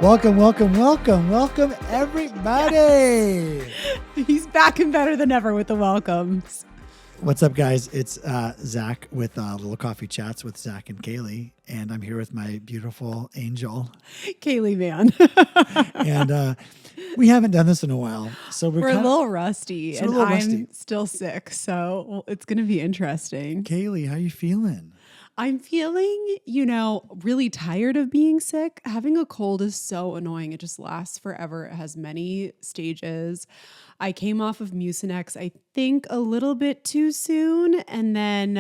Welcome, everybody. He's back and better than ever with the welcomes. What's up, guys? It's Zach with Little Coffee Chats with Zach and Kaylee, and I'm here with my beautiful angel, Kaylee, man. and we haven't done this in a while, so we're a little rusty, and little I'm rusty. still sick, so it's going to be interesting. Kaylee, how you feeling? I'm feeling, really tired of being sick. Having a cold is so annoying. It just lasts forever. It has many stages. I came off of Mucinex, I think, a little bit too soon. And then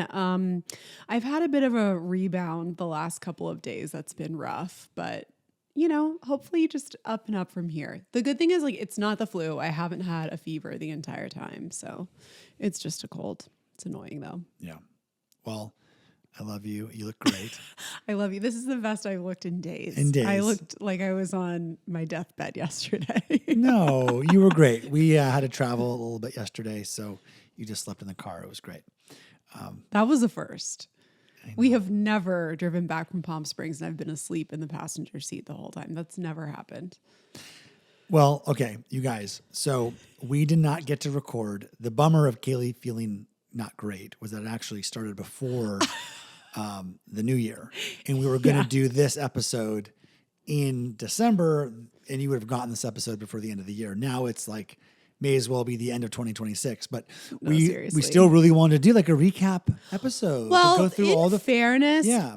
I've had a bit of a rebound the last couple of days. That's been rough. But, hopefully just up and up from here. The good thing is, it's not the flu. I haven't had a fever the entire time. So it's just a cold. It's annoying, though. Yeah. Well, I love you. You look great. I love you. This is the best I've looked in days. I looked like I was on my deathbed yesterday. No, you were great. We had to travel a little bit yesterday, so you just slept in the car. It was great. That was a first. We have never driven back from Palm Springs and I've been asleep in the passenger seat the whole time. That's never happened. Well, okay, you guys. So we did not get to record. The bummer of Kaylee feeling not great was that it actually started before the new year. And we were going to do this episode in December, and you would have gotten this episode before the end of the year. Now it's may as well be the end of 2026. But we still really wanted to do a recap episode. Well, to go through all the fairness. Yeah.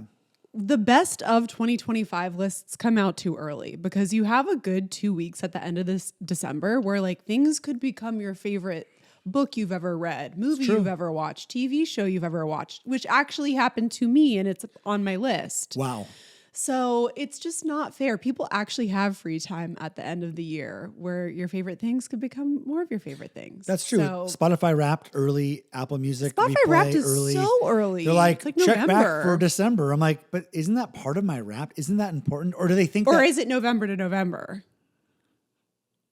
The best of 2025 lists come out too early because you have a good 2 weeks at the end of this December where things could become your favorite book you've ever read, movie you've ever watched, TV show you've ever watched, which actually happened to me and it's on my list. Wow. So it's just not fair. People actually have free time at the end of the year where your favorite things could become more of your favorite things. That's true. So, Spotify Wrapped early, Apple Music Spotify replay Wrapped is early. so early. They're like, it's check November. back for December. I'm like, but isn't that part of my Wrapped? Isn't that important? Or do they think or is it November to November?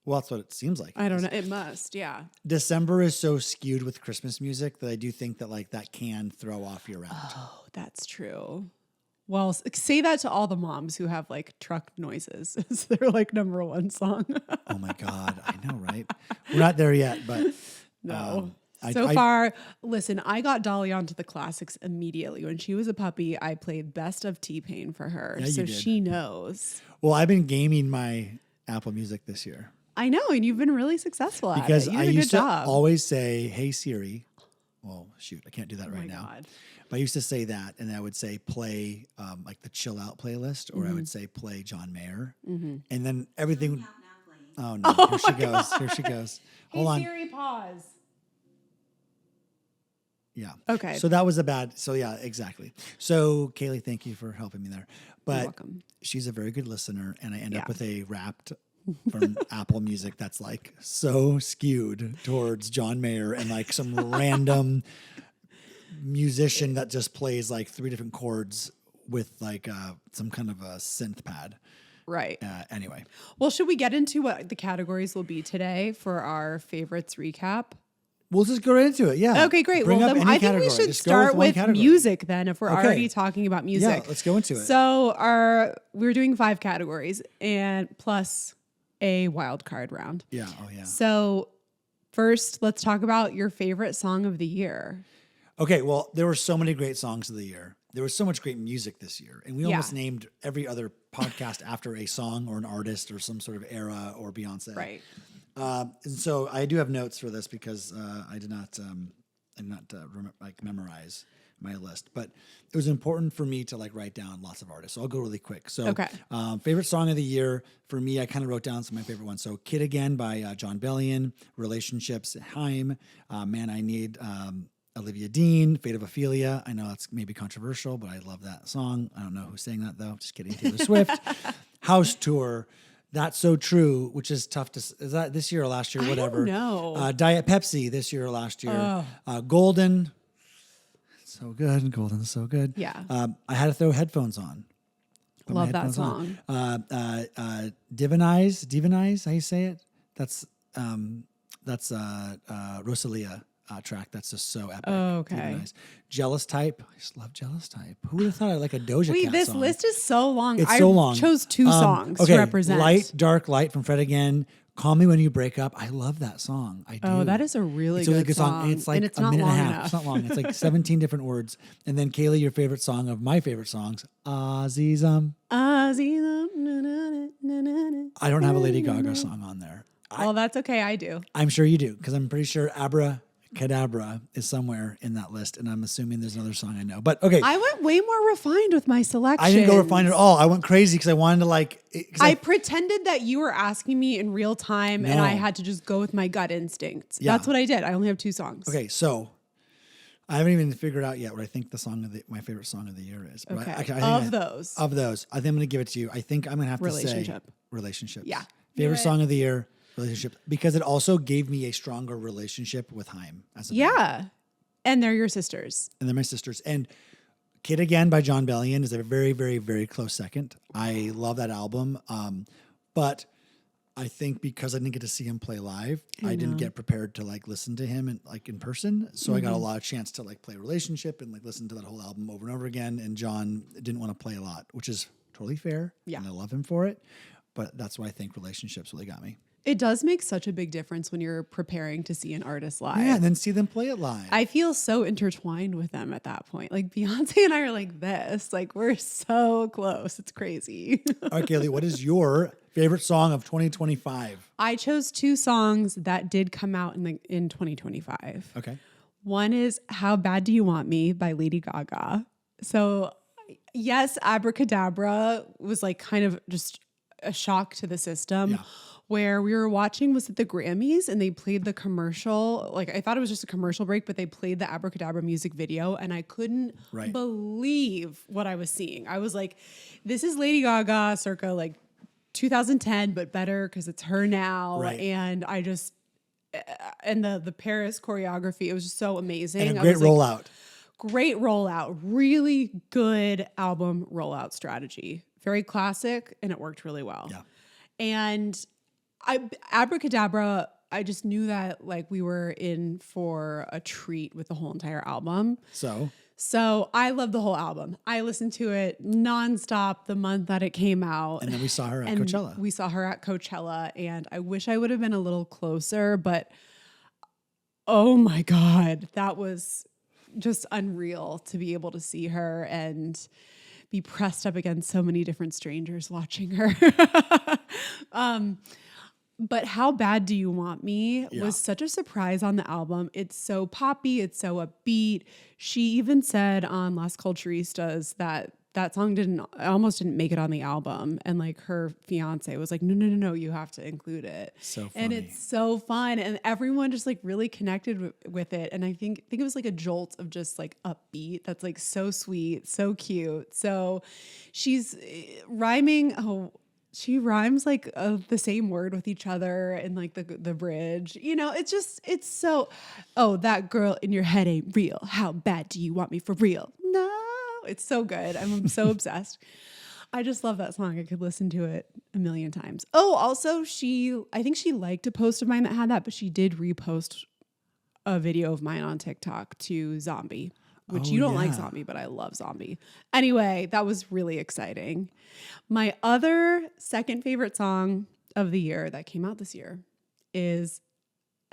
Well, that's what it seems like. I don't know. It must, yeah. December is so skewed with Christmas music that I do think that that can throw off your Wrapped. Oh, that's true. Well, say that to all the moms who have truck noises. It's their number one song. Oh my God. I know, right? We're not there yet, but no. So far, listen, I got Dolly onto the classics immediately. When she was a puppy, I played Best of T-Pain for her. Yeah, so she knows. Well, I've been gaming my Apple Music this year. I know, and you've been really successful at because it. You I did a used good to job. always say, "Hey Siri." Well, shoot, I can't do that right now. God. But I used to say that, and I would say play the chill out playlist, or I would say play John Mayer, and then everything. Oh no! Here she goes. Here she goes. Hold on. Siri, pause. Yeah. Okay. So that was a bad. So yeah, exactly. So Kaylee, thank you for helping me there. But You're welcome. She's a very good listener, and I end up with a Wrapped from Apple Music that's so skewed towards John Mayer and some random musician that just plays 3 different chords with some kind of a synth pad. Right. Anyway. Well, should we get into what the categories will be today for our favorites recap? We'll just go right into it. Yeah. Okay, great. Bring well, then I think we should just start with music then if we're already talking about music. Yeah, let's go into it. So we're doing 5 categories and plus a wild card round. Yeah. Oh, yeah. So first, let's talk about your favorite song of the year. Okay. Well, there were so many great songs of the year. There was so much great music this year. And we almost named every other podcast after a song or an artist or some sort of era or Beyonce. Right. And so I do have notes for this because I did not memorize my list, but it was important for me to write down lots of artists. So I'll go really quick. So, favorite song of the year for me, I kind of wrote down some of my favorite ones. So, "Kid Again" by John Bellion, "Relationships" Haim, "Man I Need" Olivia Dean, "Fate of Ophelia." I know that's maybe controversial, but I love that song. I don't know who sang that though. Just kidding. Taylor Swift. "House Tour." "That's So True," which is tough to... Is that this year or last year? Whatever. I don't know. Diet Pepsi this year or last year. "Golden." So good. "Golden's so good. Yeah. I had to throw headphones on. Love that song. Divinize, how you say it? That's Rosalia. track that's just so epic. Oh, okay. Nice. Jealous Type. I just love Jealous Type. Who would have thought I like a Doja Cat this song? list is so long. It's so long. I chose 2 songs to represent. Light, Dark, Light from Fred Again. Call Me When You Break Up. I love that song. I do. Oh, that is a really good song. It's like it's a not minute and a half. enough. It's not long. It's like 17 different words. And then Kaylee, your favorite song of my favorite songs, Azizum. I don't have a Lady Gaga song on there. Well, that's okay. I do. I'm sure you do, because I'm pretty sure Abracadabra is somewhere in that list, and I'm assuming there's another song I know. But okay. I went way more refined with my selection. I didn't go refined at all. I went crazy because I wanted to I pretended that you were asking me in real time, and I had to just go with my gut instincts. Yeah. That's what I did. I only have 2 songs. Okay, so I haven't even figured out yet what I think my favorite song of the year is. But okay. I think of those, I think I'm going to give it to you. I think I'm going to have to say relationships. Yeah. Favorite song of the year, relationship, because it also gave me a stronger relationship with Haim as a band. And they're your sisters. And they're my sisters. And Kid Again by John Bellion is a very, very, very close second. I love that album. But I think because I didn't get to see him play live, I didn't get prepared to listen to him in person. So I got a lot of chance to play Relationship and listen to that whole album over and over again. And John didn't want to play a lot, which is totally fair. Yeah. And I love him for it. But that's why I think Relationships really got me. It does make such a big difference when you're preparing to see an artist live. Yeah, and then see them play it live. I feel so intertwined with them at that point. Beyonce and I are like this. We're so close. It's crazy. All right, Kaylee, what is your favorite song of 2025? I chose 2 songs that did come out in 2025. Okay. One is How Bad Do You Want Me by Lady Gaga. So, yes, Abracadabra was kind of just a shock to the system. Yeah. Where we were watching was at the Grammys and they played the commercial. I thought it was just a commercial break, but they played the Abracadabra music video and I couldn't believe what I was seeing. I was like, this is Lady Gaga circa 2010, but better because it's her now. Right. And I just, and the Paris choreography, it was just so amazing. And a great rollout. Great rollout. Really good album rollout strategy. Very classic and it worked really well. Yeah. And Abracadabra, I just knew that we were in for a treat with the whole entire album. So I love the whole album. I listened to it nonstop the month that it came out. And then we saw her at Coachella. We saw her at Coachella and I wish I would have been a little closer, but oh my God, that was just unreal to be able to see her and be pressed up against so many different strangers watching her. But How Bad Do You Want Me was such a surprise on the album. It's so poppy. It's so upbeat. She even said on Las Culturistas that song almost didn't make it on the album. And her fiance was like, no, you have to include it. So funny. And it's so fun. And everyone just really connected with it. And I think it was a jolt of just upbeat. That's so sweet, so cute. So she's rhyming. She rhymes the same word with each other and the bridge. It's so, that girl in your head ain't real. How bad do you want me for real? No, it's so good. I'm so obsessed. I just love that song. I could listen to it a million times. Oh, also I think she liked a post of mine that had that, but she did repost a video of mine on TikTok to Zombie. Which you don't like Zombie, but I love Zombie. Anyway, that was really exciting. My other second favorite song of the year that came out this year is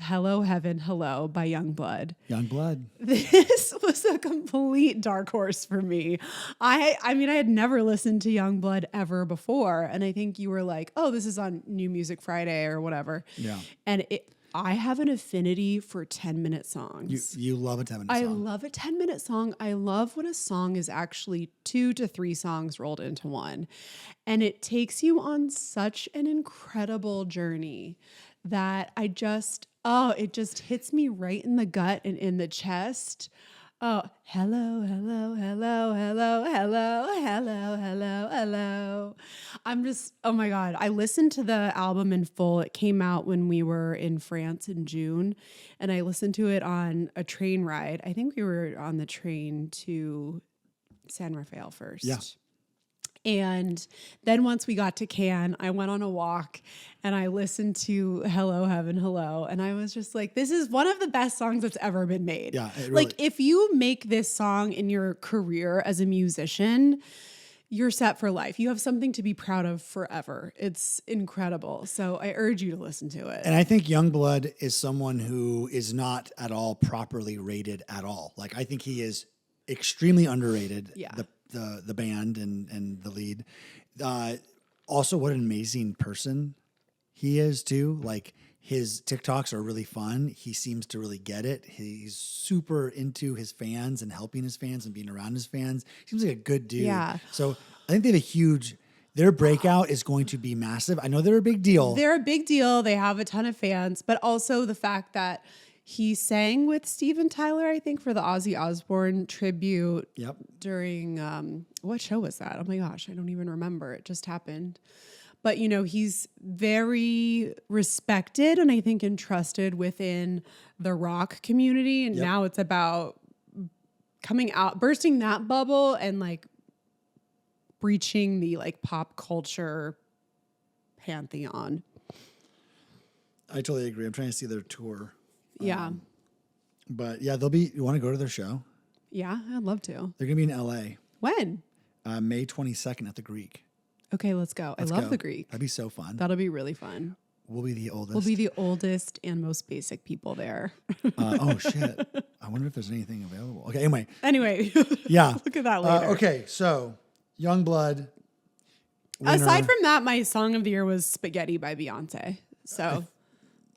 Hello Heaven Hello by Youngblood. Youngblood. This was a complete dark horse for me. I had never listened to Youngblood ever before. And I think you were like, oh, this is on New Music Friday or whatever. Yeah. And I have an affinity for 10-minute songs. You love a 10-minute song. I love a 10-minute song. I love when a song is actually 2 to 3 songs rolled into one. And it takes you on such an incredible journey that it just hits me right in the gut and in the chest. Oh, hello, hello, hello, hello, hello, hello, hello, hello. Oh my God. I listened to the album in full. It came out when we were in France in June, and I listened to it on a train ride. I think we were on the train to San Rafael first. Yeah. And then once we got to Cannes, I went on a walk and I listened to Hello Heaven Hello. And I was just like, this is one of the best songs that's ever been made. Yeah, like if you make this song in your career as a musician, you're set for life. You have something to be proud of forever. It's incredible. So I urge you to listen to it. And I think Youngblood is someone who is not at all properly rated at all. Like, I think he is extremely underrated. Yeah. The band and the lead. Also, what an amazing person he is too. Like, his TikToks are really fun. He seems to really get it. He's super into his fans and helping his fans and being around his fans. Seems like a good dude. Yeah. So I think they have their breakout is going to be massive. I know they're a big deal. They're a big deal. They have a ton of fans, but also the fact that he sang with Steven Tyler, I think, for the Ozzy Osbourne tribute. Yep. During, what show was that? Oh my gosh, I don't even remember. It just happened. But, you know, he's very respected and I think entrusted within the rock community. And now it's about coming out, bursting that bubble and like breaching the like pop culture pantheon. I totally agree. I'm trying to see their tour. Yeah. But yeah, you want to go to their show? Yeah, I'd love to. They're going to be in LA. When? May 22nd at the Greek. Okay, let's go. I love the Greek. That'd be so fun. That'll be really fun. We'll be the oldest. We'll be the oldest and most basic people there. Oh, shit. I wonder if there's anything available. Okay, Anyway. Yeah. Look at that later. Okay, so Youngblood. Aside from that, my song of the year was Spaghetti by Beyonce. So,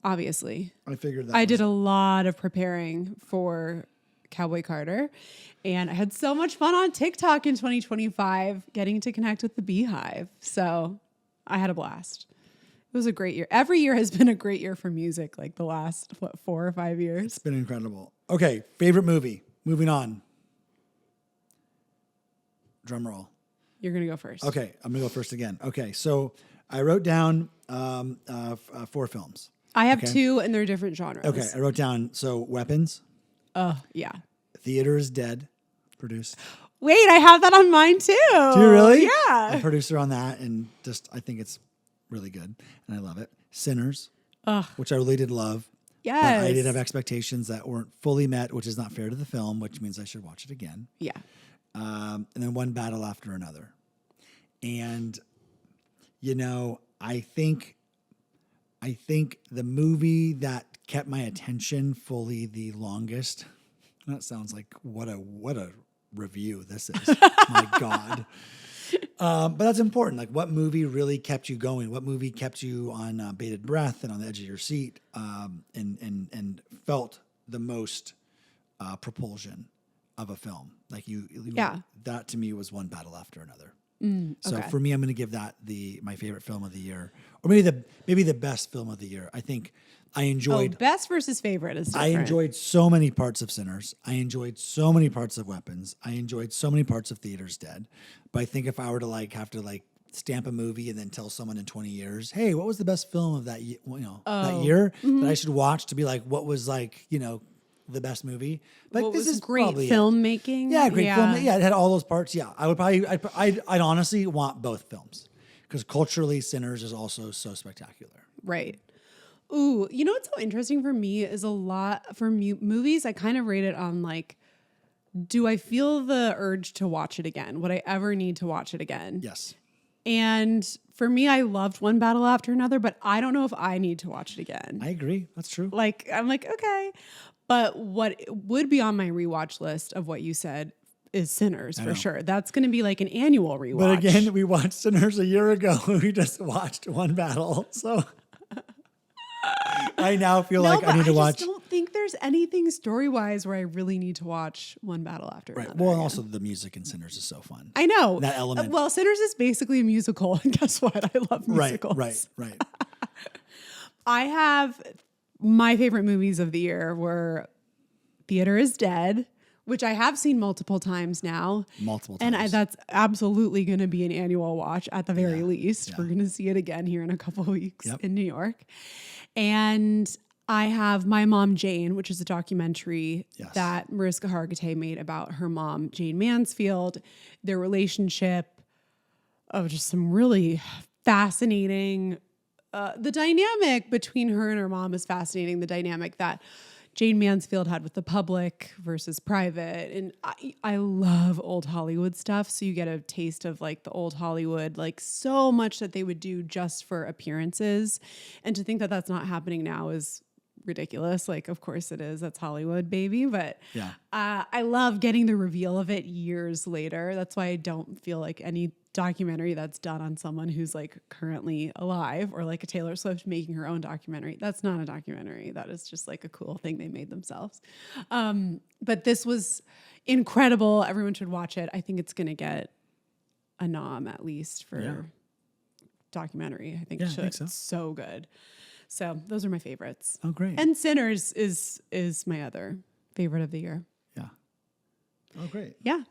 obviously. I figured that I did a lot of preparing for Cowboy Carter. And I had so much fun on TikTok in 2025 getting to connect with the Beehive. So I had a blast. It was a great year. Every year has been a great year for music, like the last, 4 or 5 years. It's been incredible. Okay, favorite movie. Moving on. Drum roll. You're going to go first. Okay, I'm going to go first again. Okay, so I wrote down 4 films. I have 2 and they're different genres. Okay, I wrote down, Weapons. Yeah. Theater is Dead, produced. Wait, I have that on mine too. Do you really? Yeah. I'm a producer on that, and I think it's really good, and I love it. Sinners, which I really did love. Yes. But I did have expectations that weren't fully met, which is not fair to the film, which means I should watch it again. Yeah. And then One Battle After Another. And, I think the movie that kept my attention fully the longest, that sounds like what a review this is. My God. But that's important. Like, what movie really kept you going? What movie kept you on bated breath and on the edge of your seat, and felt the most propulsion of a film? Like that to me was One Battle After Another. So for me, I'm going to give that my favorite film of the year, or maybe the best film of the year. I think I enjoyed best versus favorite is different. I enjoyed so many parts of Sinners. I enjoyed so many parts of Weapons. I enjoyed so many parts of Theater's Dead. But I think if I were to have to stamp a movie and then tell someone in 20 years, hey, what was the best film of that that year that I should watch to be what was the best movie? Like, this is great filmmaking. Yeah, great film. Yeah, it had all those parts. Yeah, I would I'd honestly want both films because culturally, Sinners is also so spectacular. Right. Ooh, what's so interesting for me is a lot for movies. I kind of rate it on do I feel the urge to watch it again? Would I ever need to watch it again? Yes. And for me, I loved One Battle After Another, but I don't know if I need to watch it again. I agree. That's true. I'm okay. But what would be on my rewatch list of what you said is Sinners for sure. That's going to be an annual rewatch. But again, we watched Sinners a year ago. We just watched One Battle. So I now feel I need to watch. I just don't think there's anything story-wise where I really need to watch One Battle After Another. Well, and also the music in Sinners is so fun. I know. That element. Well, Sinners is basically a musical. And guess what? I love musicals. Right. I have my favorite movies of the year were Theater is Dead, which I have seen multiple times now. And that's absolutely going to be an annual watch at the very least. Yeah. We're going to see it again here in a couple of weeks in New York. And I have My Mom, Jane, which is a documentary that Mariska Hargitay made about her mom, Jane Mansfield, their relationship. of just some really fascinating, the dynamic between her and her mom is fascinating. The dynamic that Jane Mansfield had with the public versus private. And I love old Hollywood stuff. So you get a taste of like the old Hollywood, like so much that they would do just for appearances. And to think that that's not happening now is ridiculous. Like, of course it is. That's Hollywood, baby. But I love getting the reveal of it years later. That's why I don't feel like any documentary that's done on someone who's like currently alive, or like a Taylor Swift making her own documentary. That's not a documentary. That is just like a cool thing they made themselves. But this was incredible. Everyone should watch it. I think it's going to get a nom at least for documentary. I think it should. I think so. It's so good. So those are my favorites. Oh, great. And Sinners is my other favorite of the year. Yeah. Oh, great. Yeah.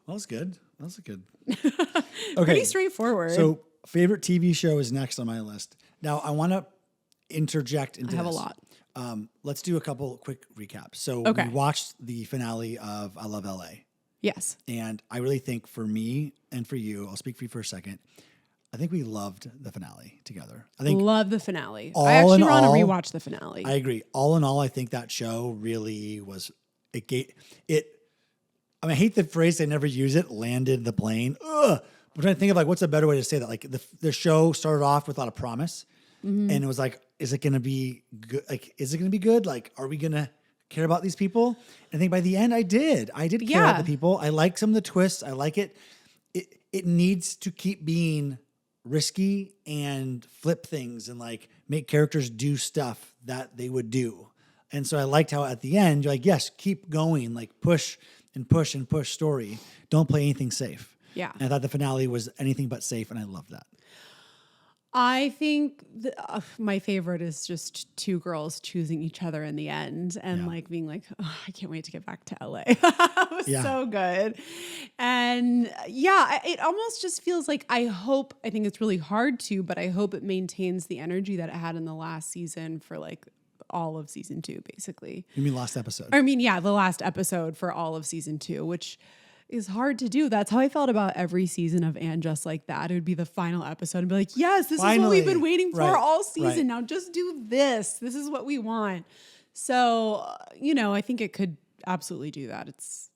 Well, that's good. That's good. Okay. Pretty straightforward. So favorite TV show is next on my list. Now I want to interject into I have this. a lot. Let's do a couple quick recaps. So we watched the finale of I Love LA. Yes. And I really think for me and for you, I'll speak for you for a second. I think we loved the finale together. I think love the finale. I actually want to rewatch the finale. I agree. All in all, I think that show really was I hate the phrase, I never use it, landed the plane. Ugh. I'm trying to think of like, what's a better way to say that? Like the show started off with a lot of promise, and it was like, is it going to be good? Like, is it going to be good? Like, are we going to care about these people? And I think by the end I did care about the people. I like some of the twists. I like it. It needs to keep being risky and flip things and like make characters do stuff that they would do. And so I liked how at the end, you're like, yes, keep going, like push and push and push story. Don't play anything safe. Yeah. And I thought the finale was anything but safe, and I love that. I think my favorite is just two girls choosing each other in the end and like being like, oh, I can't wait to get back to LA. It was so good. And it almost just feels like I think it's really hard to, but I hope it maintains the energy that it had in the last season for like all of season 2, basically. You mean last episode? I mean, the last episode for all of season 2, which is hard to do. That's how I felt about every season of And Just Like That. It would be the final episode and be like, yes, this is what we've been waiting for all season. Right. Now just do this. This is what we want. So, I think it could absolutely do that. It's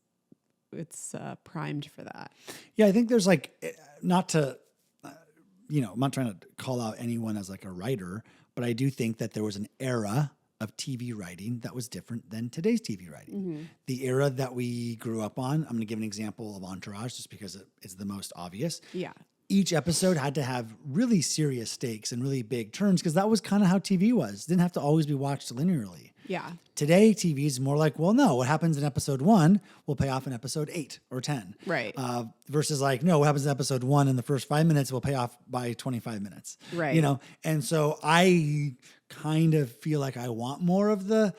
primed for that. Yeah, I think there's like, not to, I'm not trying to call out anyone as like a writer, but I do think that there was an era of TV writing that was different than today's TV writing. Mm-hmm. The era that we grew up on, I'm going to give an example of Entourage just because it's the most obvious. Yeah. Each episode had to have really serious stakes and really big turns because that was kind of how TV was. It didn't have to always be watched linearly. Yeah. Today, TV is more like, well, no, what happens in episode 1 will pay off in episode 8 or 10. Right. Versus like, no, what happens in episode 1 in the first 5 minutes will pay off by 25 minutes. Right. And so I kind of feel like I want more of that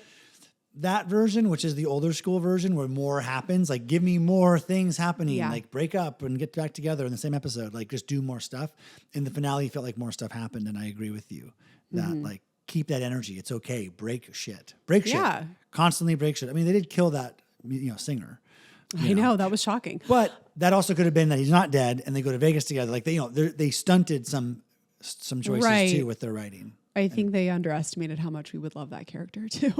version, which is the older school version where more happens. Like, give me more things happening. Yeah. Like, break up and get back together in the same episode. Like, just do more stuff. In the finale, felt like more stuff happened, and I agree with you that like keep that energy. It's okay. Break shit. Constantly break shit. I mean, they did kill that singer. I know that was shocking. But that also could have been that he's not dead, and they go to Vegas together. Like they stunted some choices too with their writing. I think they underestimated how much we would love that character too.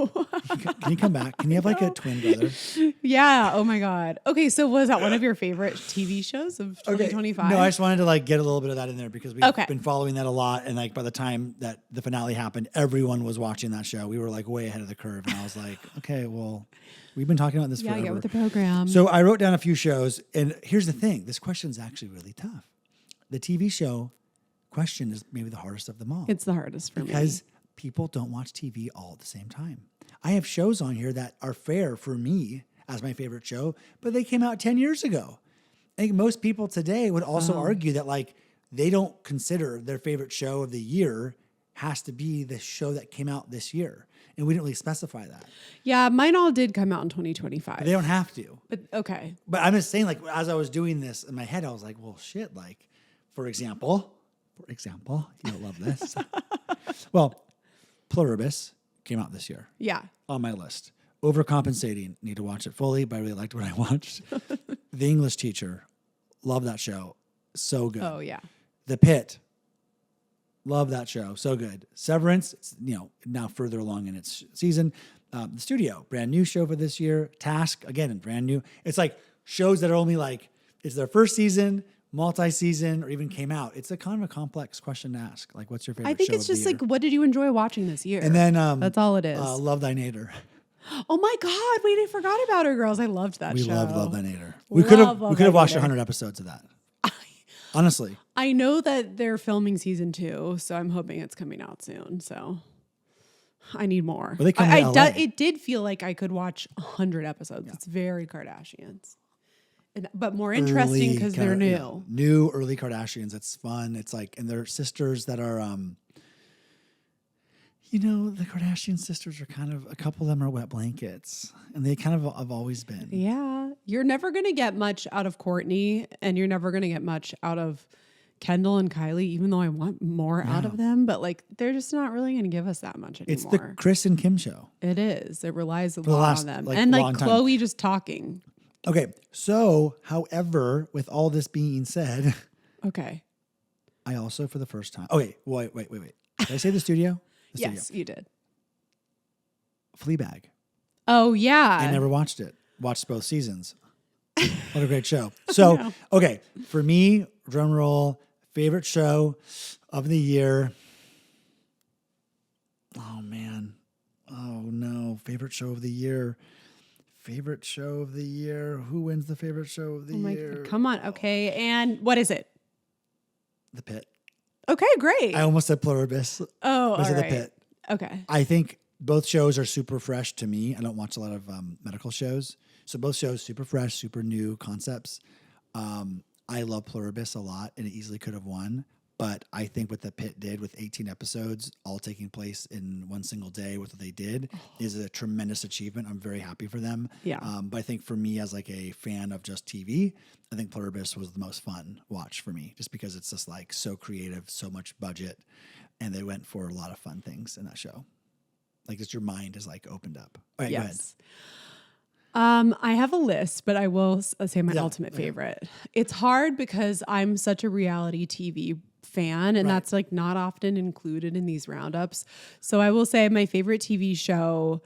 Can you come back? Can you have like a twin brother? Yeah. Oh my God. Okay. So was that one of your favorite TV shows of 2025? No, I just wanted to like get a little bit of that in there because we've been following that a lot. And like by the time that the finale happened, everyone was watching that show. We were like way ahead of the curve. And I was like, okay, well, we've been talking about this forever. Get with the program. So I wrote down a few shows. And here's the thing. This question is actually really tough. The TV show question is maybe the hardest of them all. It's the hardest for me. Because people don't watch TV all at the same time. I have shows on here that are fair for me as my favorite show, but they came out 10 years ago. I think most people today would also argue that like they don't consider their favorite show of the year has to be the show that came out this year. And we didn't really specify that. Yeah, mine all did come out in 2025. They don't have to. But okay. But I'm just saying, like, as I was doing this in my head, I was like, well, shit, like, for example, you'll love this. Well, Pluribus came out this year. Yeah. On my list. Overcompensating. Need to watch it fully, but I really liked what I watched. The English Teacher. Love that show. So good. Oh, yeah. The Pit. Love that show. So good. Severance, it's, now further along in its season. The Studio, brand new show for this year. Task, again, brand new. It's like shows that are only like, it's their first season, multi-season, or even came out. It's a kind of a complex question to ask. Like, what's your favorite show? I think it's just like, what did you enjoy watching this year? And then that's all it is. Love Thy Nader. Oh my God, wait, I forgot about her, girls. I loved that show. We loved Love Thy Nader. We could have watched 100 episodes of that. Honestly. I know that they're filming season 2, so I'm hoping it's coming out soon. So I need more. Well, they come to LA. It did feel like I could watch 100 episodes. Yeah. It's very Kardashians. But more interesting because they're new. Yeah. New early Kardashians. It's fun. It's like, and they're sisters that are, the Kardashian sisters are kind of, a couple of them are wet blankets, and they kind of have always been. Yeah. You're never going to get much out of Kourtney, and you're never going to get much out of Kendall and Kylie, even though I want more out of them. But like, they're just not really going to give us that much anymore. It's the Kris and Kim show. It is. It relies a lot on them. And like Khloe just talking. Okay. So, however, with all this being said. Okay. I also, for the first time. Okay. Wait. Did I say The Studio? Yes, you did. Fleabag. Oh, yeah. I never watched it. Watched both seasons. What a great show. So, okay. For me, drum roll, favorite show of the year. Oh, man. Oh, no. Favorite show of the year. Favorite show of the year. Who wins the favorite show of the year? God. Come on. Okay. And what is it? The Pit. Okay, great. I almost said Pluribus. Oh, all right. The Pit. Okay. I think both shows are super fresh to me. I don't watch a lot of medical shows. So both shows super fresh, super new concepts. I love Pluribus a lot, and it easily could have won. But I think what The Pit did with 18 episodes, all taking place in one single day with what they did, is a tremendous achievement. I'm very happy for them. Yeah. But I think for me as like a fan of just TV, I think Pluribus was the most fun watch for me, just because it's just like so creative, so much budget, and they went for a lot of fun things in that show. Like just your mind is like opened up. All right, yes. Go ahead. I have a list, but I will say my ultimate favorite. It's hard because I'm such a reality TV fan, and that's like not often included in these roundups. So I will say my favorite TV show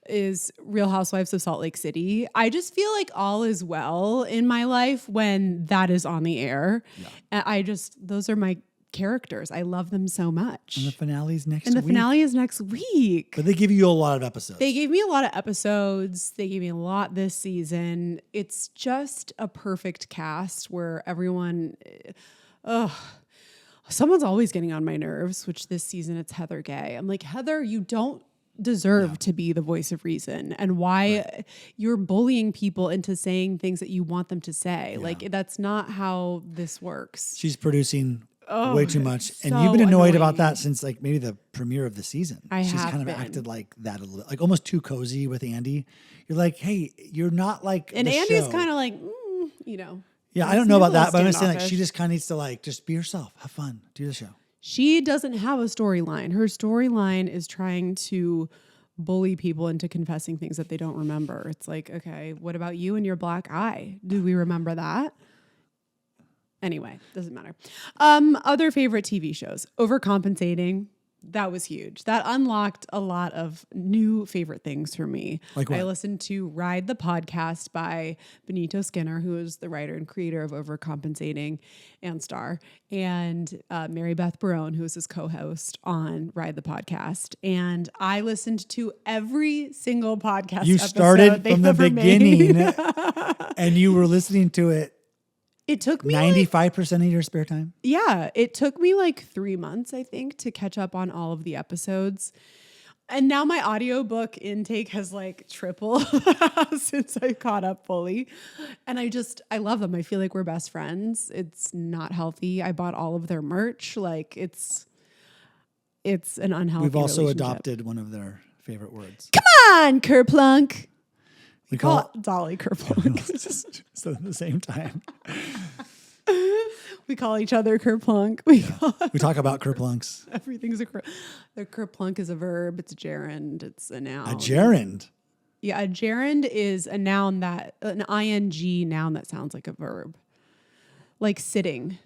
is Real Housewives of Salt Lake City. I just feel like all is well in my life when that is on the air. Yeah. Those are my characters. I love them so much. And the finale's next week. And the finale is next week. But they give you a lot of episodes. They gave me a lot of episodes. They gave me a lot this season. It's just a perfect cast where everyone... someone's always getting on my nerves, which this season it's Heather Gay. I'm like, Heather, you don't deserve to be the voice of reason, and why you're bullying people into saying things that you want them to say. Yeah. Like, that's not how this works. She's producing way too much. And you've been annoyed about that since like maybe the premiere of the season. She's kind of acted like that a little, like almost too cozy with Andy. You're like, hey, you're not like And Andy's kind of like, Yeah, I don't know about that, but I'm just saying like she just kind of needs to like just be herself, have fun, do the show. She doesn't have a storyline. Her storyline is trying to bully people into confessing things that they don't remember. It's like, okay, what about you and your black eye? Do we remember that? Anyway, doesn't matter. Other favorite TV shows. Overcompensating. That was huge. That unlocked a lot of new favorite things for me. Like what? I listened to Ride the Podcast by Benito Skinner, who is the writer and creator of Overcompensating and Star, and Mary Beth Barone, who is his co-host on Ride the Podcast. And I listened to every single podcast You started from the beginning and you were listening to it. It took me 95% of your spare time? Yeah. It took me like 3 months, I think, to catch up on all of the episodes. And now my audiobook intake has like tripled since I caught up fully. And I love them. I feel like we're best friends. It's not healthy. I bought all of their merch. Like it's an unhealthy We've also relationship. adopted one of their favorite words. Come on, Kerplunk. We call it Dolly Kerplunk. So at the same time. We call each other Kerplunk. We talk about Kerplunks. Everything's the Kerplunk is a verb. It's a gerund. It's a noun. A gerund? Yeah, a gerund is an ing noun that sounds like a verb. Like sitting.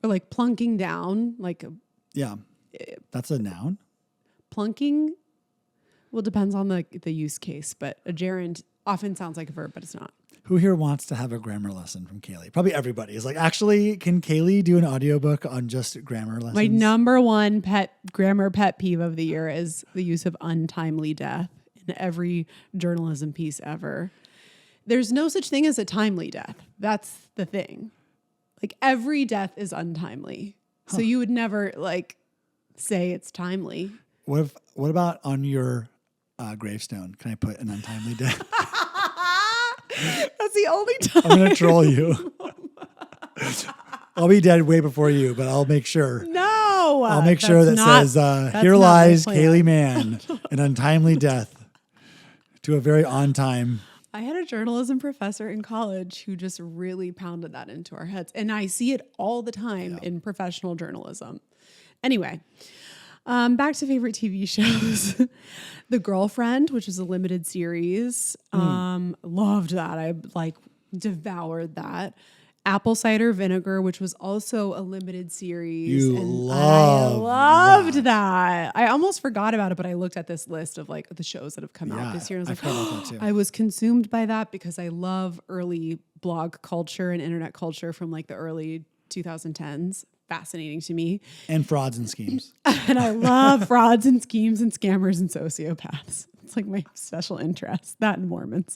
or like plunking down, like Yeah. That's a noun? plunking. Well, depends on the use case, but a gerund often sounds like a verb, but it's not. Who here wants to have a grammar lesson from Kaylee? Probably everybody is like, actually, can Kaylee do an audiobook on just grammar lessons? My number one grammar pet peeve of the year is the use of untimely death in every journalism piece ever. There's no such thing as a timely death. That's the thing. Like every death is untimely. So you would never like say it's timely. What about on your gravestone? Can I put an untimely death? That's the only time. I'm going to troll you. I'll be dead way before you, but I'll make sure. No. I'll make sure that says, here lies Kaylee Mann, an untimely death to a very on time. I had a journalism professor in college who just really pounded that into our heads. And I see it all the time in professional journalism. Anyway, back to favorite TV shows. The Girlfriend, which is a limited series. Loved that. I like devoured that. Apple Cider Vinegar, which was also a limited series. I loved that. I almost forgot about it, but I looked at this list of like the shows that have come out this year. And I was like, about that too. I was consumed by that because I love early blog culture and internet culture from like the early 2010s. Fascinating to me. And frauds and schemes. And I love frauds and schemes and scammers and sociopaths. It's like my special interest, that and Mormons.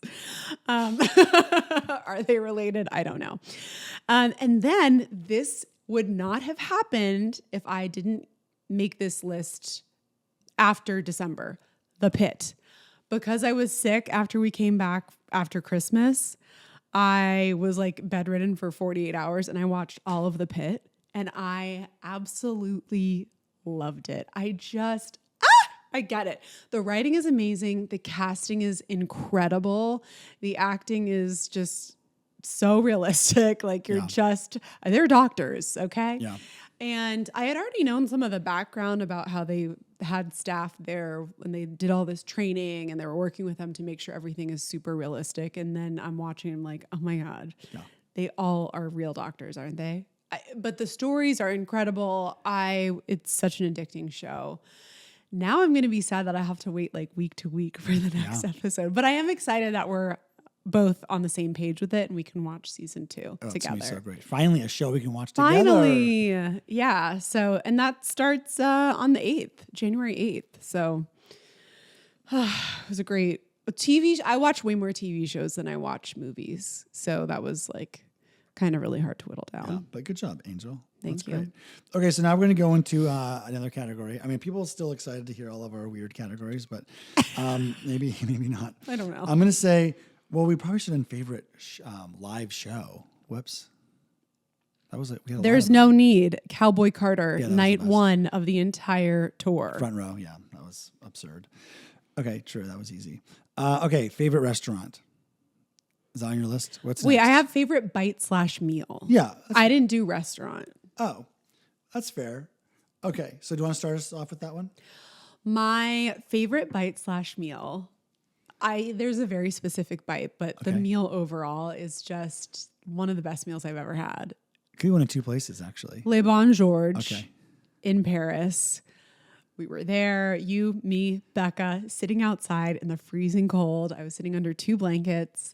Are they related? I don't know. And then this would not have happened if I didn't make this list after December, The Pit. Because I was sick after we came back after Christmas, I was like bedridden for 48 hours and I watched all of The Pit and I absolutely loved it. I get it. The writing is amazing. The casting is incredible. The acting is just so realistic. Like they're doctors, okay? Yeah. And I had already known some of the background about how they had staff there when they did all this training and they were working with them to make sure everything is super realistic. And then I'm watching them like, oh my God, they all are real doctors, aren't they? But the stories are incredible. It's such an addicting show. Now I'm going to be sad that I have to wait like week to week for the next episode. But I am excited that we're both on the same page with it and we can watch season 2 together. It's going to be so great. Finally, a show we can watch together. Finally. Yeah. So, and that starts on the 8th, January 8th. So it was a great TV. I watch way more TV shows than I watch movies. So that was like kind of really hard to whittle down. Yeah, but good job, Angel. Thank you. Great. Okay, so now we're going to go into another category. I mean, people are still excited to hear all of our weird categories, but maybe not. I don't know. I'm going to say, well, we probably should have done favorite live show. Whoops. That was it. There's no need. Cowboy Carter, night 1 of the entire tour. Front row, yeah. That was absurd. Okay, true. That was easy. Okay, favorite restaurant. Is that on your list? What's Wait, next? I have favorite bite/meal. Yeah. I didn't do restaurant. Oh, that's fair. Okay, so do you want to start us off with that one? My favorite bite/meal. There's a very specific bite, but the meal overall is just one of the best meals I've ever had. Could be one of 2 places, actually. Le Bon Georges in Paris. We were there, you, me, Becca, sitting outside in the freezing cold. I was sitting under 2 blankets.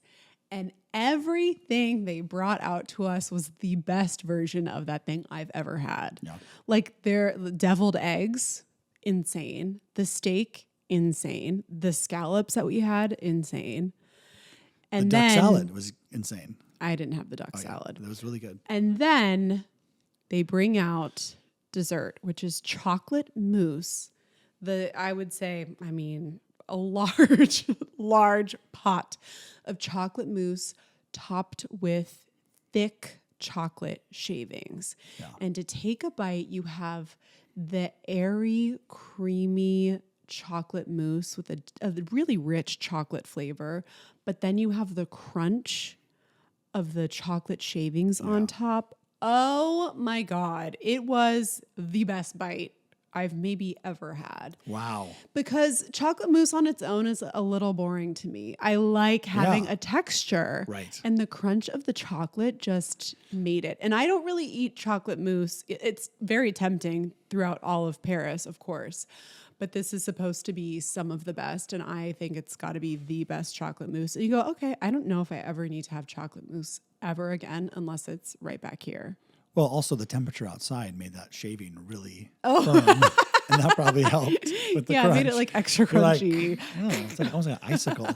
And everything they brought out to us was the best version of that thing I've ever had. Yeah. Like their deviled eggs, insane. The steak, insane. The scallops that we had, insane. And the duck salad was insane. I didn't have the duck salad. That was really good. And then they bring out dessert, which is chocolate mousse. A large pot of chocolate mousse topped with thick chocolate shavings. Yeah. And to take a bite, you have the airy, creamy chocolate mousse with a really rich chocolate flavor. But then you have the crunch of the chocolate shavings on top. Oh my God. It was the best bite I've maybe ever had. Wow. Because chocolate mousse on its own is a little boring to me. I like having a texture. Right. And the crunch of the chocolate just made it. And I don't really eat chocolate mousse. It's very tempting throughout all of Paris, of course. But this is supposed to be some of the best. And I think it's got to be the best chocolate mousse. And you go, okay, I don't know if I ever need to have chocolate mousse ever again, unless it's right back here. Well, also the temperature outside made that shaving really firm, and that probably helped with the crunch. Made it like extra crunchy. It's like almost like an icicle.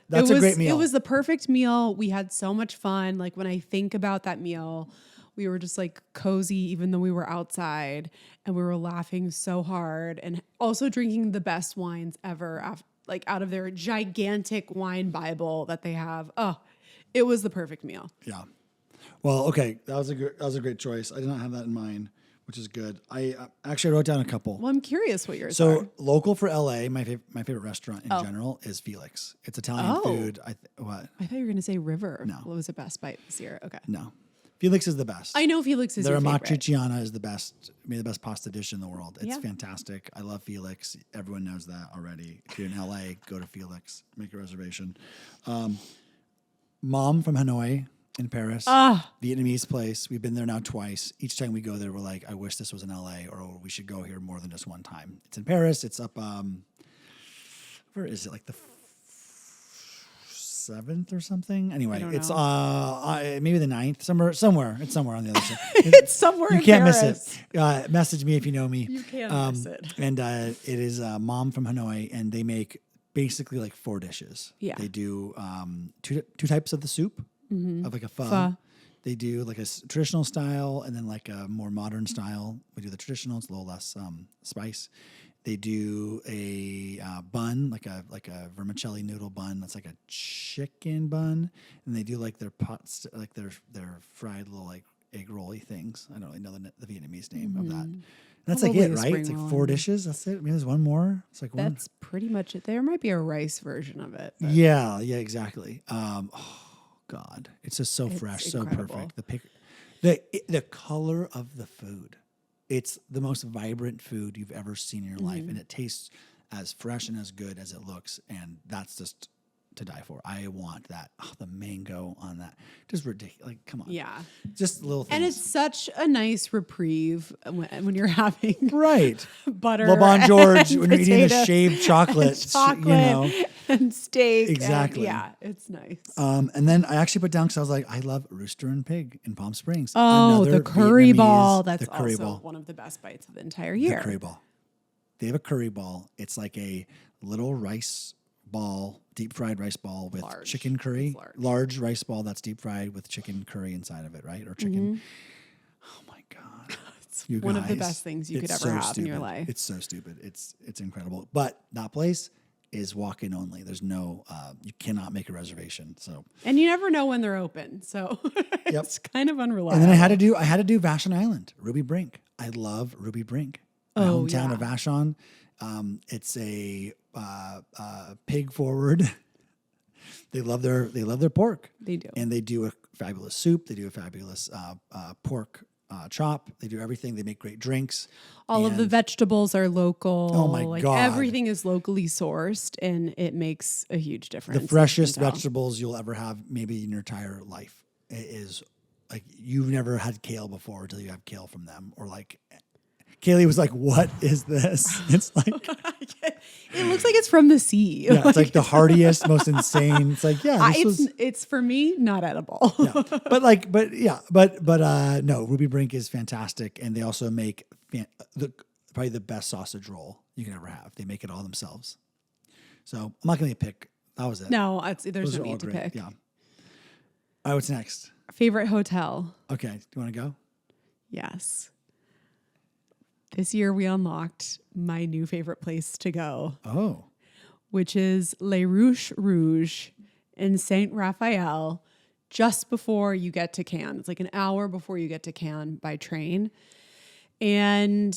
That's a great meal. It was the perfect meal. We had so much fun. Like when I think about that meal, we were just like cozy, even though we were outside, and we were laughing so hard, and also drinking the best wines ever, like out of their gigantic wine Bible that they have. Oh, it was the perfect meal. Yeah. Well, okay, that was a great choice. I did not have that in mind, which is good. I actually wrote down a couple. Well, I'm curious what yours are. So local for LA, my favorite restaurant in general is Felix. It's Italian food. What? I thought you were going to say River. No. What was the best bite this year? Okay. No. Felix is the best. I know Felix is Their your favorite. amatriciana is the best, maybe the best pasta dish in the world. It's fantastic. I love Felix. Everyone knows that already. If you're in LA, go to Felix. Make a reservation. Mom from Hanoi in Paris, Vietnamese place. We've been there now twice. Each time we go there, we're like, I wish this was in LA, or we should go here more than just one time. It's in Paris. It's up, where is it? Like the 7th or something? Anyway, it's maybe the 9th, somewhere. It's somewhere on the other side. It's somewhere in Paris. You can't miss it. Message me if you know me. You can't miss it. And it is Mom from Hanoi, and they make basically like 4 dishes. Yeah. They do two types of the soup, of like a pho. They do like a traditional style and then like a more modern style. We do the traditional; it's a little less spice. They do a bun, like a vermicelli noodle bun. That's like a chicken bun, and they do like their pots, like their fried little like egg rolly things. I don't really know the Vietnamese name of that. And that's Probably like it, right? It's like 4 dishes. That's it. Maybe there's one more. It's like that's pretty much it. There might be a rice version of it. Yeah, exactly. Oh God, it's just so fresh, incredible. so perfect. The color of the food. It's the most vibrant food you've ever seen in your life, and it tastes as fresh and as good as it looks, and that's just to die for. I want that. Oh, the mango on that. Just ridiculous. Like, come on. Yeah. Just little things. And it's such a nice reprieve when you're having butter. Le Bon George, when you're eating a potato shaved chocolate, and steak. Exactly. And it's nice. And then I actually put down because I was like, I love Rooster and Pig in Palm Springs. Oh, Another the curry Vietnamese, ball. That's the curry also ball. one of the best bites of the entire year. The curry ball. They have a curry ball. It's like a little rice ball, deep fried rice ball with chicken curry. Large rice ball that's deep fried with chicken curry inside of it, right? Or chicken. Oh my God. It's one of the best things you could ever have in your life. It's so stupid. It's incredible. But that place is walk-in only. There's no, you cannot make a reservation. So, and you never know when they're open. So it's kind of unreliable. And then I had to do Vashon Island, Ruby Brink. I love Ruby Brink. My hometown of Vashon. It's a pig forward. They love their pork. They do. And they do a fabulous soup. They do a fabulous pork chop. They do everything. They make great drinks. All of the vegetables are local. Oh my God. Everything is locally sourced, and it makes a huge difference. The freshest vegetables you'll ever have maybe in your entire life. It is like you've never had kale before until you have kale from them, or like Kaylee was like, "What is this?" It's like it looks like it's from the sea. Yeah, it's like the hardiest, most insane. It's like, it's for me not edible. Yeah. But no, Ruby Brink is fantastic, and they also make probably the best sausage roll you can ever have. They make it all themselves. So I'm not going to pick. That was it. No, there's no need to pick. Yeah. All right, what's next? Favorite hotel. Okay, do you want to go? Yes. This year we unlocked my new favorite place to go. Oh. Which is Les Ruches Rouges in Saint Raphael, just before you get to Cannes. It's like an hour before you get to Cannes by train. And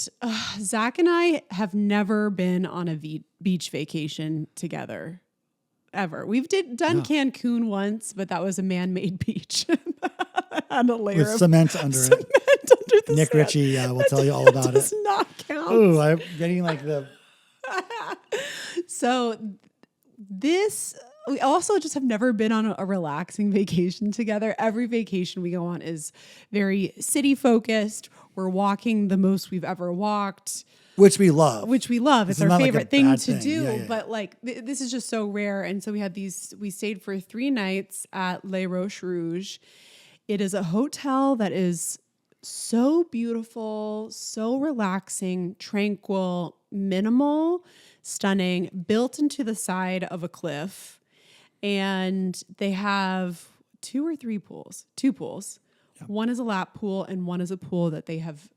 Zach and I have never been on a beach vacation together, ever. We've done Cancun once, but that was a man-made beach. Had a layer with cement under it. Under the Nick sand. Ritchie will tell you all about it. Does not Oh, I'm getting like the. So we also just have never been on a relaxing vacation together. Every vacation we go on is very city focused. We're walking the most we've ever walked. Which we love. It's our favorite thing to do. Yeah. But like, this is just so rare. And so we stayed for 3 nights at Les Roches Rouges. It is a hotel that is so beautiful, so relaxing, tranquil, minimal, stunning, built into the side of a cliff. And they have 2 or 3 pools, 2 pools. Yeah. One is a lap pool and one is a pool that they have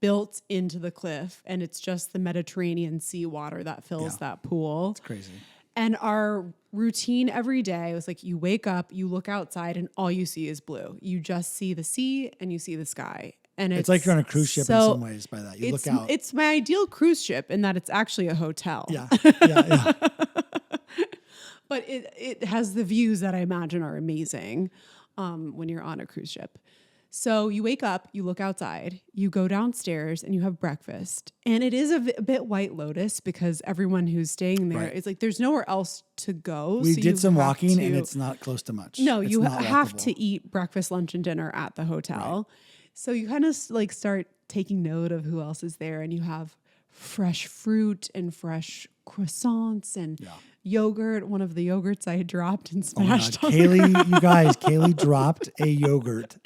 built into the cliff. And it's just the Mediterranean sea water that fills that pool. It's crazy. And our routine every day was like, you wake up, you look outside and all you see is blue. You just see the sea and you see the sky. And it's like you're on a cruise ship in some ways by that. You look out. It's my ideal cruise ship in that it's actually a hotel. Yeah. But it has the views that I imagine are amazing when you're on a cruise ship. So you wake up, you look outside, you go downstairs and you have breakfast. And it is a bit White Lotus because everyone who's staying there, it's like there's nowhere else to go. We did some walking and it's not close to much. No, you have to eat breakfast, lunch, and dinner at the hotel. Right. So you kind of like start taking note of who else is there and you have fresh fruit and fresh croissants and yogurt. One of the yogurts I had dropped and smashed on Kaylee dropped a yogurt.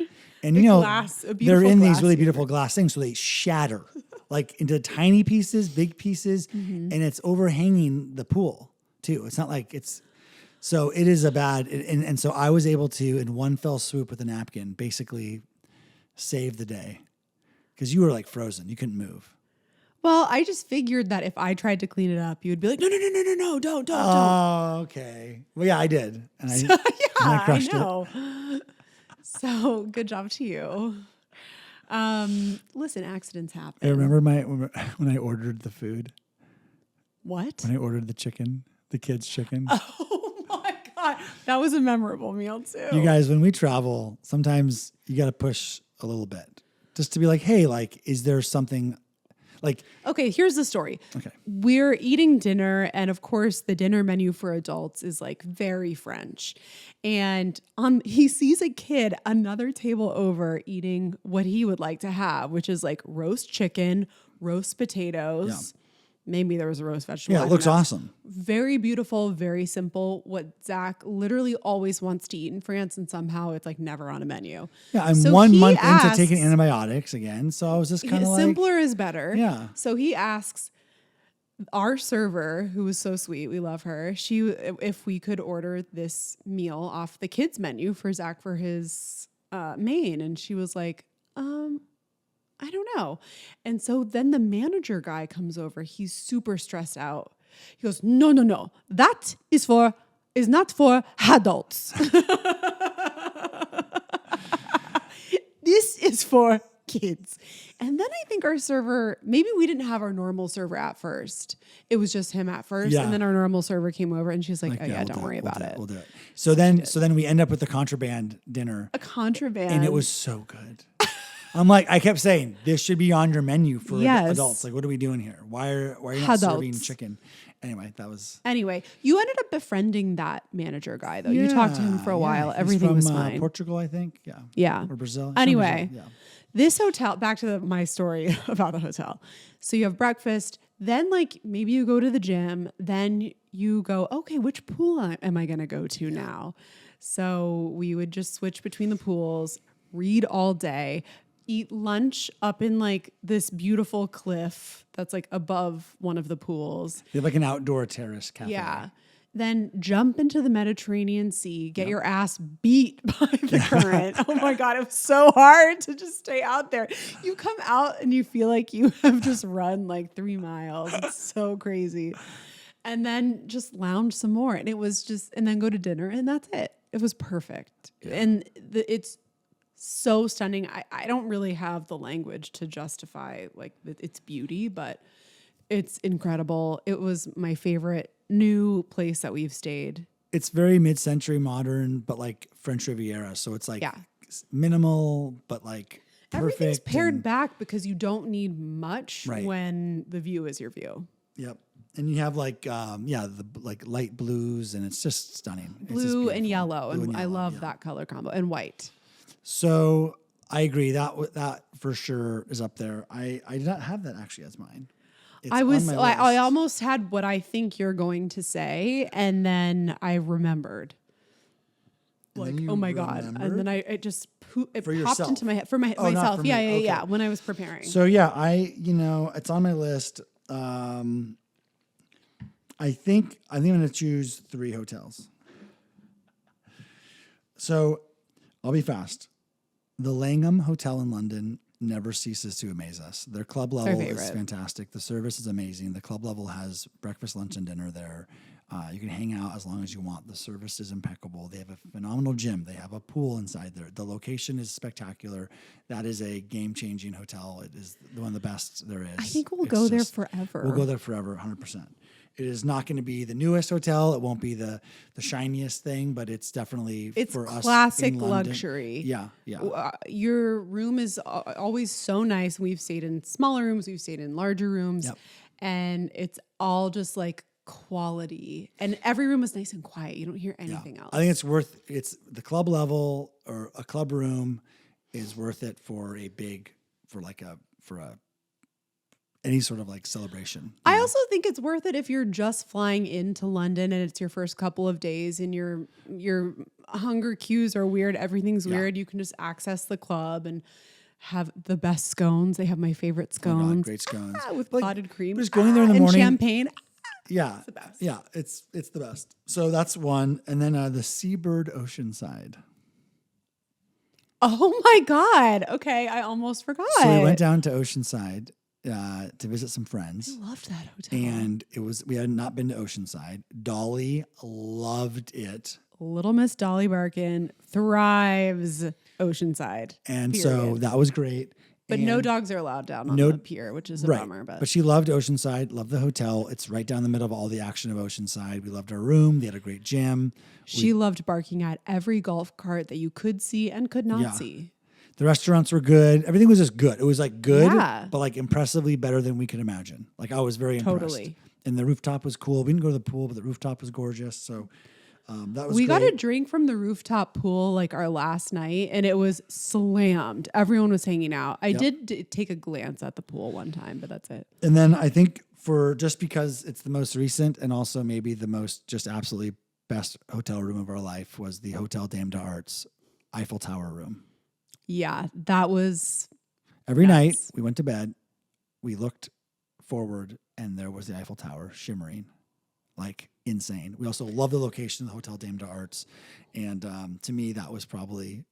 And they're in these really beautiful glass things, so they shatter like into tiny pieces, big pieces, and it's overhanging the pool too. It's not like so it is and so I was able to, in one fell swoop with a napkin, basically save the day because you were like frozen. You couldn't move. Well, I just figured that if I tried to clean it up, you would be like, no, don't. Oh, okay. Well, yeah, I did. And I crushed it. So good job to you. Listen, accidents happen. I remember when I ordered the food. What? When I ordered the kids' chicken. Oh my God. That was a memorable meal too. You guys, when we travel, sometimes you got to push a little bit just to be like, hey, like, is there something okay, here's the story. Okay. We're eating dinner, and of course, the dinner menu for adults is like very French. And he sees a kid another table over eating what he would like to have, which is like roast chicken, roast potatoes. Yeah. Maybe there was a roast vegetable. Yeah, it looks awesome. Very beautiful, very simple. What Zach literally always wants to eat in France, and somehow it's like never on a menu. Yeah, I'm 1 month into taking antibiotics again, so I was just kind of like... Simpler is better. Yeah. So he asks our server, who was so sweet, we love her, if we could order this meal off the kids' menu for Zach for his main. And she was like, I don't know. And so then the manager guy comes over. He's super stressed out. He goes, no. That is not for adults. This is for kids. And then I think our server, maybe we didn't have our normal server at first. It was just him at first. Yeah. And then our normal server came over and she's like, don't worry about it. We'll do it. So then we end up with the contraband dinner. A contraband. And it was so good. I'm like, I kept saying, this should be on your menu for adults. Like, what are we doing here? Why are you not serving chicken? Anyway, you ended up befriending that manager guy, though. You talked to him for a while. Everything was fine. Portugal, I think. Yeah. Yeah. Or Brazil. Anyway, this hotel, back to my story about the hotel. So you have breakfast. Then, like, maybe you go to the gym. Then you go, okay, which pool am I going to go to now? So we would just switch between the pools, read all day, eat lunch up in like this beautiful cliff that's like above one of the pools. They have like an outdoor terrace cafe. Yeah. Then jump into the Mediterranean Sea, get your ass beat by the current. Oh my God, it was so hard to just stay out there. You come out and you feel like you have just run like 3 miles. It's so crazy. And then just lounge some more. And and then go to dinner and that's it. It was perfect. Yeah. And it's so stunning. I don't really have the language to justify like its beauty, but it's incredible. It was my favorite new place that we've stayed. It's very mid-century modern, but like French Riviera. So it's like minimal, but like perfect. Everything's pared back because you don't need much Right. when the view is your view. Yep. And you have like, the like light blues, and it's just stunning. Blue and yellow. Blue And I love yeah. that color combo. And white. So I agree that for sure is up there. I did not have that actually as mine. It's I on almost had what I think you're going to say, and then I remembered. Like, oh my God. And then it just popped yourself. into my head for myself. not for me. Yeah. When I was preparing. So yeah, it's on my list. I think I'm going to choose 3 hotels. So I'll be fast. The Langham Hotel in London never ceases to amaze us. Their club level is fantastic. The service is amazing. The club level has breakfast, lunch, and dinner there. You can hang out as long as you want. The service is impeccable. They have a phenomenal gym. They have a pool inside there. The location is spectacular. That is a game-changing hotel. It is one of the best there is. I think we'll go there forever. We'll go there forever, 100%. It is not going to be the newest hotel. It won't be the shiniest thing, but it's definitely for us. It's classic luxury. Yeah. Your room is always so nice. We've stayed in smaller rooms. We've stayed in larger rooms. Yep. And it's all just like quality. And every room is nice and quiet. You don't hear anything else. I think it's the club level or a club room is worth it for any sort of like celebration. I also think it's worth it if you're just flying into London and it's your first couple of days and your hunger cues are weird. Everything's weird. You can just access the club and have the best scones. They have my favorite scones. Oh God, great scones. With potted cream. Just going there in the morning. And champagne. Yeah. It's the best. Yeah. It's the best. So that's one. And then the Seabird Oceanside. Oh my God. Okay. I almost forgot. So we went down to Oceanside to visit some friends. I loved that hotel. And we had not been to Oceanside. Dolly loved it. Little Miss Dolly Barkin thrives Oceanside. And so that was great. But no dogs are allowed down on the pier, which is a bummer. But she loved Oceanside, loved the hotel. It's right down the middle of all the action of Oceanside. We loved our room. They had a great gym. She loved barking at every golf cart that you could see and could not see. The restaurants were good. Everything was just good. It was like good, but like impressively better than we could imagine. Like I was very impressed. And the rooftop was cool. We didn't go to the pool, but the rooftop was gorgeous. So that was We got a drink from the rooftop pool like our last night, and it was slammed. Everyone was hanging out. I did take a glance at the pool one time, but that's it. And then I think just because it's the most recent and also maybe the most just absolutely best hotel room of our life was the Hotel Dame d'Arts Eiffel Tower room. Yeah, that was every night we went to bed, we looked forward, and there was the Eiffel Tower shimmering, like insane. We also love the location of the Hotel Dame d'Arts, and to me that was probably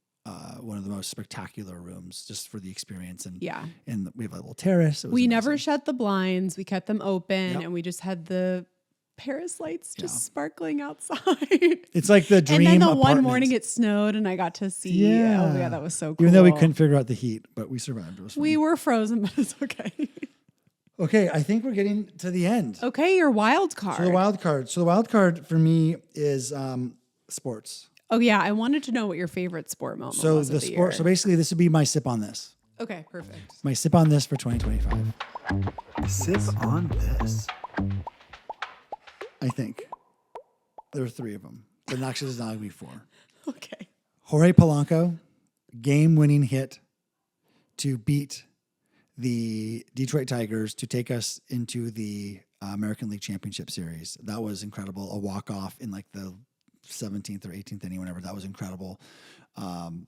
one of the most spectacular rooms just for the experience. And and we have a little terrace. We never shut the blinds. We kept them open, and we just had the Paris lights just sparkling outside. It's like the dream. And then the apartment. one morning it snowed, and I got to see. Yeah. Oh yeah, that was so cool. Even though we couldn't figure out the heat, but we survived. It was fun. We were frozen, but it's okay. Okay, I think we're getting to the end. Okay, your wild card. So the wild card for me is sports. Oh yeah, I wanted to know what your favorite sport moment was. So the sport. Year. So basically, this would be my sip on this. Okay, perfect. My sip on this for 2025. Sip on this. I think there are 3 of them, but actually there's not going to be 4. Okay. Jorge Polanco, game-winning hit to beat the Detroit Tigers to take us into the American League Championship Series. That was incredible. A walk-off in like the 17th or 18th inning, whatever. That was incredible. 2-point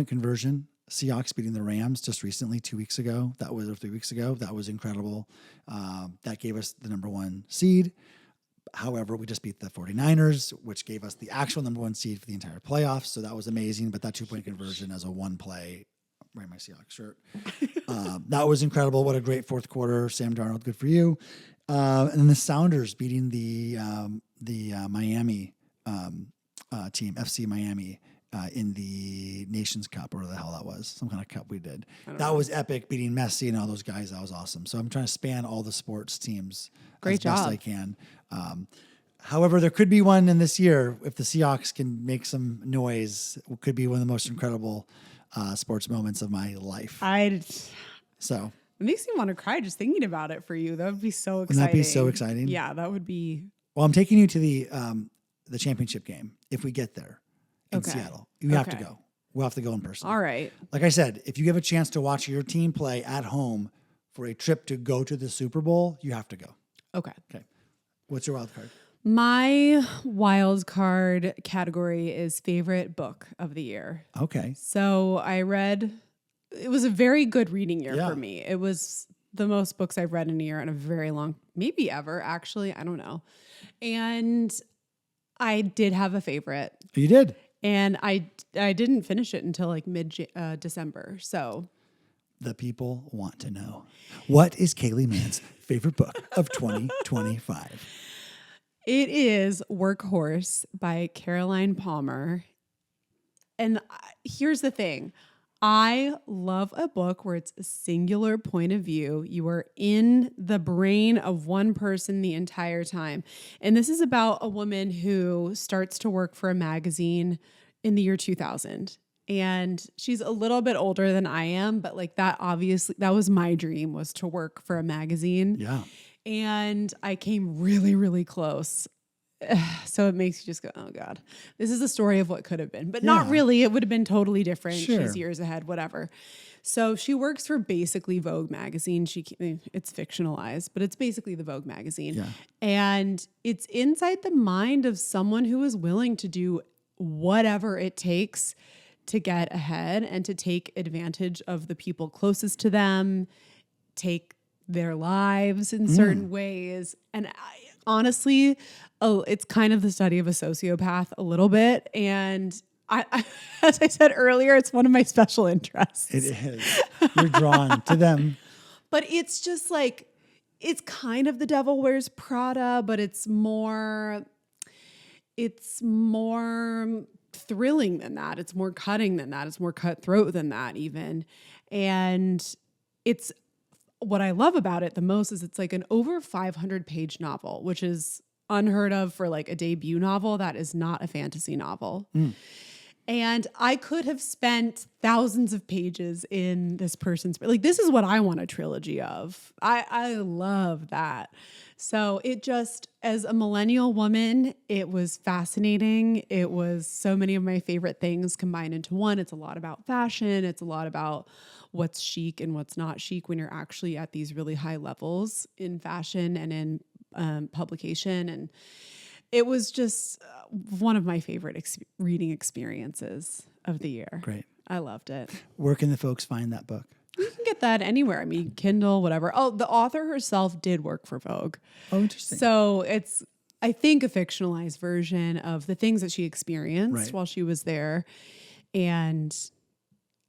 conversion. Seahawks beating the Rams just recently, 2 weeks ago. That was 3 weeks ago. That was incredible. That gave us the number 1 seed. However, we just beat the 49ers, which gave us the actual number 1 seed for the entire playoffs. So that was amazing. But that 2-point conversion as a 1 play, I'm wearing my Seahawks shirt. That was incredible. What a great fourth quarter. Sam Darnold, good for you. And then the Sounders beating the Miami team, FC Miami. In the Nations Cup, or the hell that was, some kind of cup we did. That was epic, beating Messi and all those guys. That was awesome. So I'm trying to span all the sports teams as best I can. However, there could be one in this year if the Seahawks can make some noise. It could be one of the most incredible sports moments of my life. So it makes me want to cry just thinking about it for you. That would be so exciting. Wouldn't that be so exciting? Yeah, that would be. Well, I'm taking you to the championship game if we get there in Seattle. You have to go. We'll have to go in person. All right. Like I said, if you have a chance to watch your team play at home for a trip to go to the Super Bowl, you have to go. Okay. What's your wild card? My wild card category is favorite book of the year. Okay. So it was a very good reading year for me. It was the most books I've read in a year in a very long, maybe ever, actually. I don't know. And I did have a favorite. You did? And I didn't finish it until like December. So the people want to know. What is Kaylee Mann's favorite book of 2025? It is Workhorse by Caroline Palmer. And here's the thing. I love a book where it's a singular point of view. You are in the brain of one person the entire time. And this is about a woman who starts to work for a magazine in the year 2000. And she's a little bit older than I am, but like that was my dream, was to work for a magazine. Yeah. And I came really, really close. So it makes you just go, oh God, this is a story of what could have been, but not really. It would have been totally different. Sure. She's years ahead, whatever. So she works for basically Vogue magazine. It's fictionalized, but it's basically the Vogue magazine. Yeah. And it's inside the mind of someone who is willing to do whatever it takes to get ahead and to take advantage of the people closest to them, take their lives in certain ways. And honestly, it's kind of the study of a sociopath a little bit. And I as I said earlier, it's one of my special interests. It is. You're drawn to them. But it's just like, it's kind of The Devil Wears Prada, but it's more thrilling than that. It's more cutting than that. It's more cutthroat than that even. And it's, what I love about it the most is it's like an over 500 page novel, which is unheard of for like a debut novel. That is not a fantasy novel. And I could have spent thousands of pages in this person's, like, this is what I want a trilogy of. I love that. So it just, as a millennial woman, it was fascinating. It was so many of my favorite things combined into one. It's a lot about fashion. It's a lot about what's chic and what's not chic when you're actually at these really high levels in fashion and in publication. And it was just one of my favorite reading experiences of the year. Great. I loved it. Where can the folks find that book? You can get that anywhere. I mean, Kindle, whatever. Oh, the author herself did work for Vogue. Oh, interesting. So it's, I think, a fictionalized version of the things that she experienced while she was there. And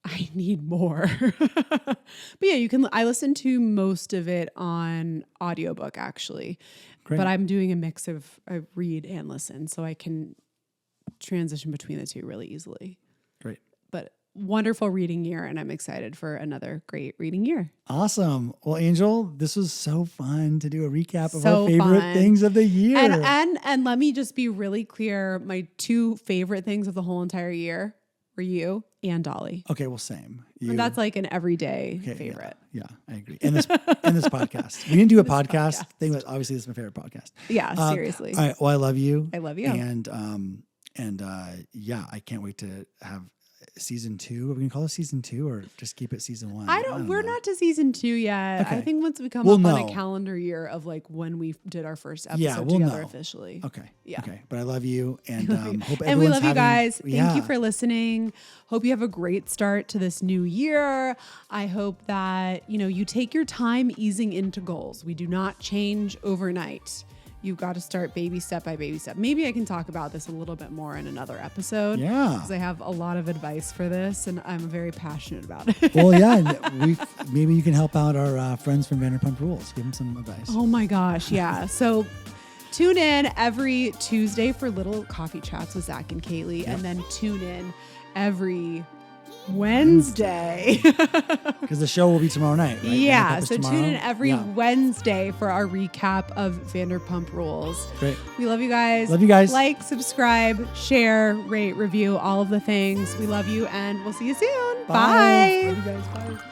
I need more. But yeah, I listen to most of it on audiobook actually. Great. But I'm doing a mix of I read and listen, so I can transition between the two really easily. Great. But wonderful reading year, and I'm excited for another great reading year. Awesome. Well, Angel, this was so fun to do a recap of our favorite things of the year. And let me just be really clear. My two favorite things of the whole entire year were you and Dolly. Okay, well, same. And that's like an everyday favorite. Yeah, I agree. And this podcast. We didn't do a podcast thing, but obviously this is my favorite podcast. Yeah, seriously. All right, well, I love you. I love you. And yeah, I can't wait to have season 2. Are we gonna call it season 2 or just keep it season 1? We're not to season 2 yet. Okay. I think once we come up on a calendar year of like when we did our first episode together officially. Okay. Yeah. Okay. But I love you and hope and we love you guys. Thank you for listening. Hope you have a great start to this new year. I hope that, you take your time easing into goals. We do not change overnight. You've got to start baby step by baby step. Maybe I can talk about this a little bit more in another episode. Yeah. Because I have a lot of advice for this and I'm very passionate about it. Well, yeah. Maybe you can help out our friends from Vanderpump Rules. Give them some advice. Oh my gosh. Yeah. So tune in every Tuesday for little coffee chats with Zach and Kaylee. Yep. And then tune in every Wednesday. Because the show will be tomorrow night, right? Yeah, so tune in every Wednesday for our recap of Vanderpump Rules. Great. We love you guys. Love you guys. Like, subscribe, share, rate, review, all of the things. We love you, and we'll see you soon. Bye. Love you guys. Bye.